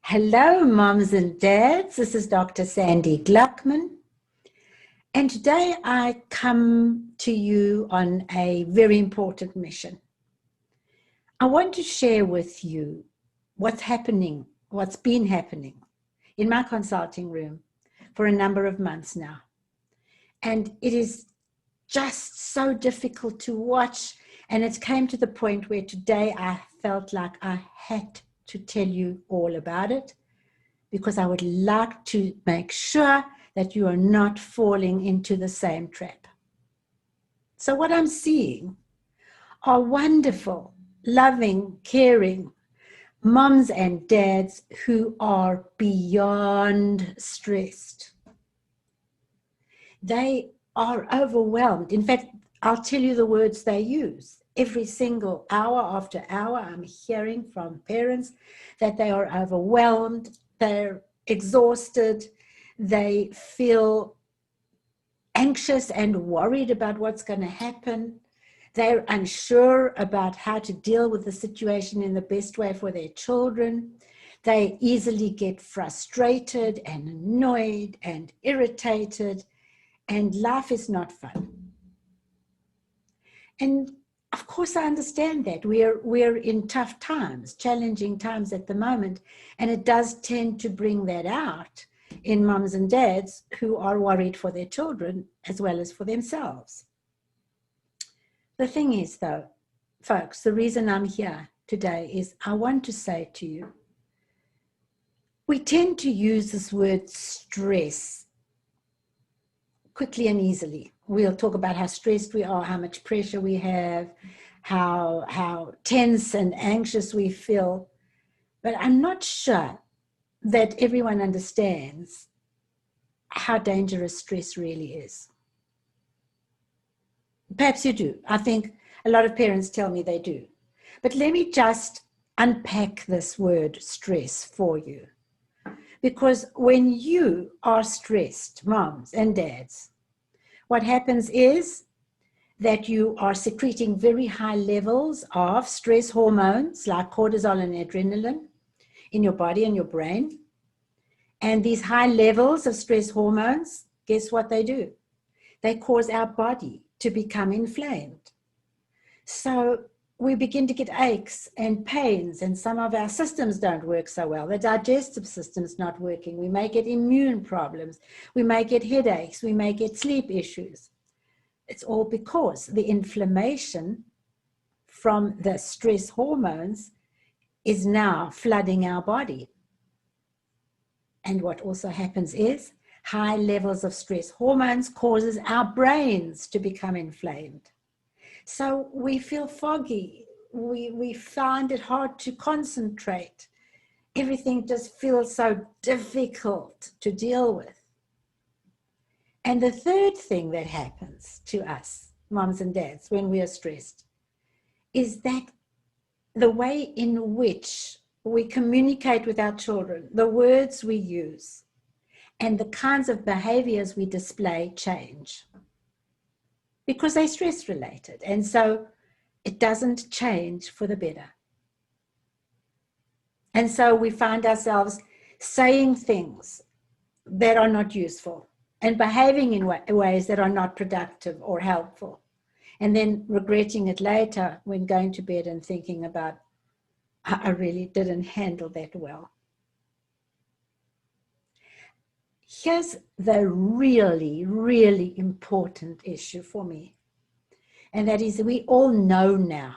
Hello, moms and dads. This is Dr. Sandy Gluckman. And today I come to you on a very important mission. I want to share with you what's been happening in my consulting room for a number of months now. And it is just so difficult to watch. And it came to the point where today I felt like I had to tell you all about it, because I would like to make sure that you are not falling into the same trap. So what I'm seeing are wonderful, loving, caring moms and dads who are beyond stressed. They are overwhelmed. In fact, I'll tell you the words they use. Every single hour after hour, I'm hearing from parents that they are overwhelmed, they're exhausted, they feel anxious and worried about what's going to happen. They're unsure about how to deal with the situation in the best way for their children. They easily get frustrated and annoyed and irritated, and life is not fun. And of course, I understand that we're in tough times, challenging times at the moment, and it does tend to bring that out in mums and dads who are worried for their children as well as for themselves. The thing is, though, folks, the reason I'm here today is I want to say to you, we tend to use this word stress quickly and easily. We'll talk about how stressed we are, how much pressure we have, how tense and anxious we feel. But I'm not sure that everyone understands how dangerous stress really is. Perhaps you do. I think a lot of parents tell me they do. But let me just unpack this word stress for you. Because when you are stressed, moms and dads, what happens is that you are secreting very high levels of stress hormones like cortisol and adrenaline in your body and your brain. And these high levels of stress hormones, guess what they do? They cause our body to become inflamed. So we begin to get aches and pains, and some of our systems don't work so well. The digestive system's not working. We may get immune problems. We may get headaches. We may get sleep issues. It's all because the inflammation from the stress hormones is now flooding our body. And what also happens is high levels of stress hormones causes our brains to become inflamed. So we feel foggy. We find it hard to concentrate. Everything just feels so difficult to deal with. And the third thing that happens to us, moms and dads, when we are stressed, is that the way in which we communicate with our children, the words we use, and the kinds of behaviors we display change, because they're stress related. And so it doesn't change for the better. And so we find ourselves saying things that are not useful and behaving in ways that are not productive or helpful, and then regretting it later when going to bed and thinking about, I really didn't handle that well. Here's the really, really important issue for me. And that is, we all know now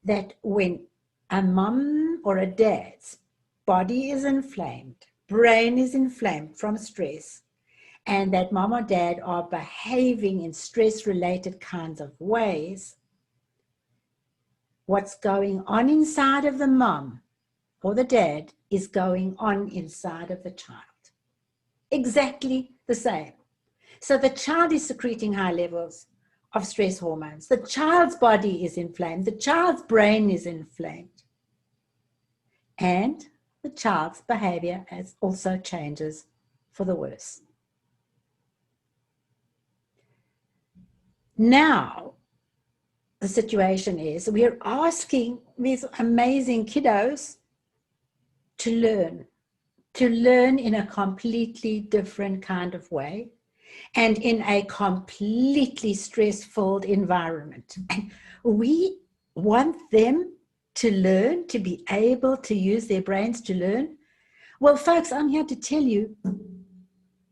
that when a mom or a dad's body is inflamed, brain is inflamed from stress, and that mom or dad are behaving in stress-related kinds of ways, what's going on inside of the mom or the dad is going on inside of the child. Exactly the same. So the child is secreting high levels of stress hormones. The child's body is inflamed. The child's brain is inflamed. And the child's behavior also changes for the worse. Now, the situation is we're asking these amazing kiddos to learn in a completely different kind of way and in a completely stress-filled environment. And we want them to learn, to be able to use their brains to learn. Well, folks, I'm here to tell you,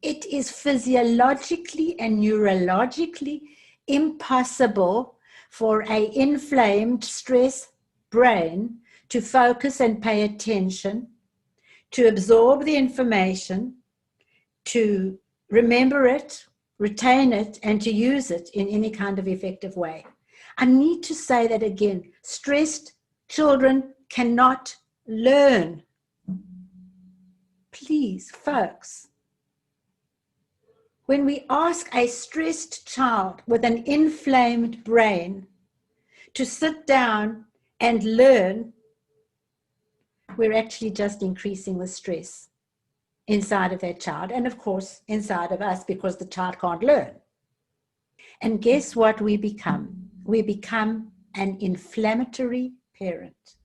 it is physiologically and neurologically impossible for an inflamed, stressed brain to focus and pay attention, to absorb the information, to remember it, retain it, and to use it in any kind of effective way. I need to say that again. Stressed children cannot learn. Please, folks, when we ask a stressed child with an inflamed brain to sit down and learn, we're actually just increasing the stress inside of that child, and of course inside of us, because the child can't learn. And guess what we become? We become an inflammatory parent.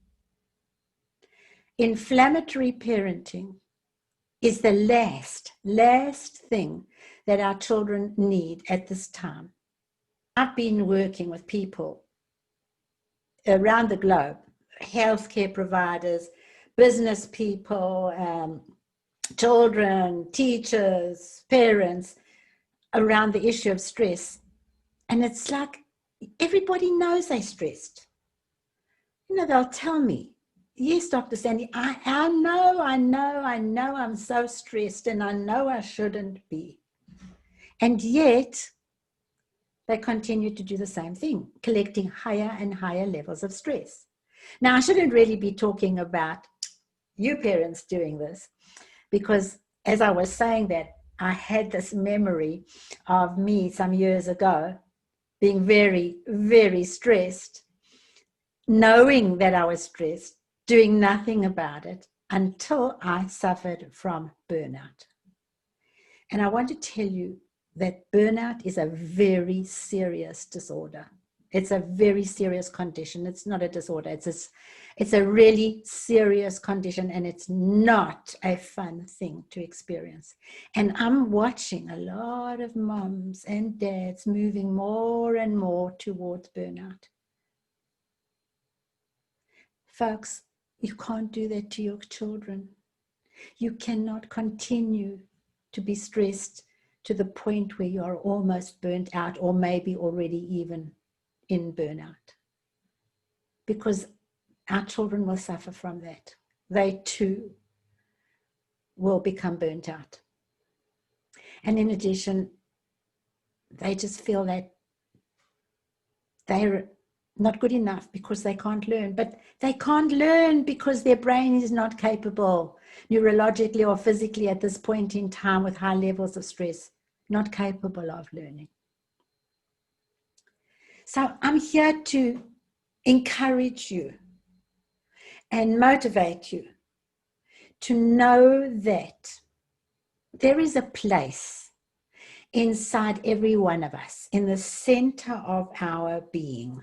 Inflammatory parenting is the last thing that our children need at this time. I've been working with people around the globe, healthcare providers, business people, children, teachers, parents, around the issue of stress. And it's like everybody knows they're stressed. You know, they'll tell me, yes, Dr. Sandy, I know I'm so stressed and I know I shouldn't be. And yet they continue to do the same thing, collecting higher and higher levels of stress. Now, I shouldn't really be talking about you parents doing this, because as I was saying that, I had this memory of me some years ago being very, very stressed, knowing that I was stressed, doing nothing about it until I suffered from burnout. And I want to tell you that burnout is a very serious disorder. It's a very serious condition. It's not a disorder. It's a really serious condition, and it's not a fun thing to experience. And I'm watching a lot of moms and dads moving more and more towards burnout. Folks, you can't do that to your children. You cannot continue to be stressed to the point where you are almost burnt out, or maybe already even in burnout, because our children will suffer from that. They too will become burnt out. And in addition, they just feel that they're not good enough because they can't learn. But they can't learn because their brain is not capable, neurologically or physically at this point in time, with high levels of stress, not capable of learning. So I'm here to encourage you and motivate you to know that there is a place inside every one of us, in the center of our being,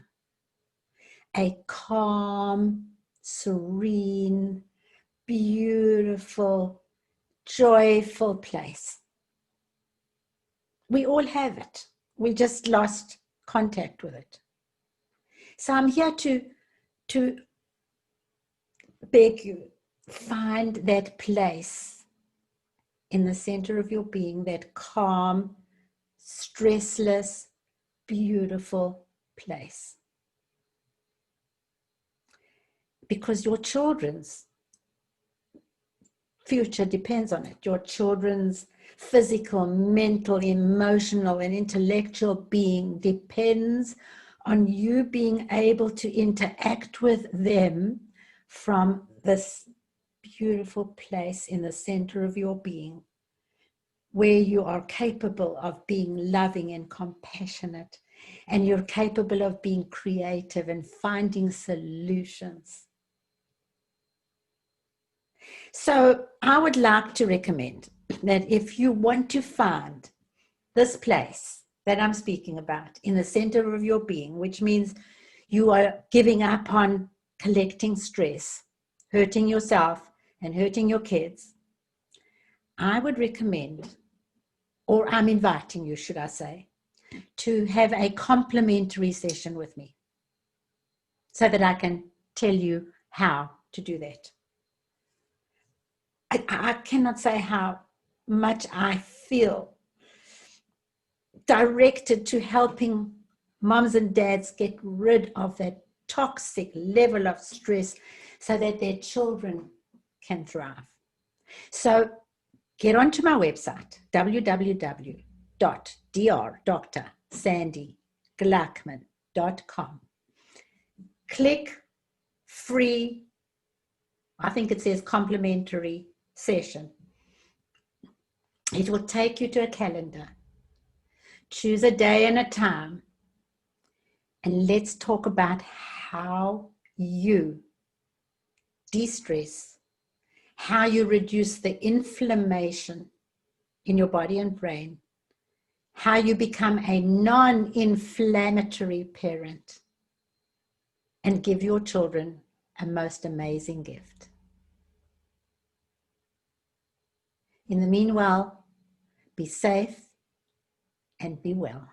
a calm, serene, beautiful, joyful place. We all have it. We just lost contact with it. So I'm here to beg you, find that place in the center of your being, that calm, stressless, beautiful place. Because your children's future depends on it. Your children's physical, mental, emotional, and intellectual being depends on you being able to interact with them from this beautiful place in the center of your being, where you are capable of being loving and compassionate, and you're capable of being creative and finding solutions. So I would like to recommend that if you want to find this place that I'm speaking about in the center of your being, which means you are giving up on collecting stress, hurting yourself, and hurting your kids, I would recommend, or I'm inviting you, should I say, to have a complimentary session with me so that I can tell you how to do that. I cannot say how much I feel directed to helping moms and dads get rid of that toxic level of stress so that their children can thrive. So get onto my website, www.drdrsandygluckman.com. Click free, I think it says complimentary session. It will take you to a calendar. Choose a day and a time, and let's talk about how you de-stress, how you reduce the inflammation in your body and brain, how you become a non-inflammatory parent, and give your children a most amazing gift. In the meanwhile, be safe and be well.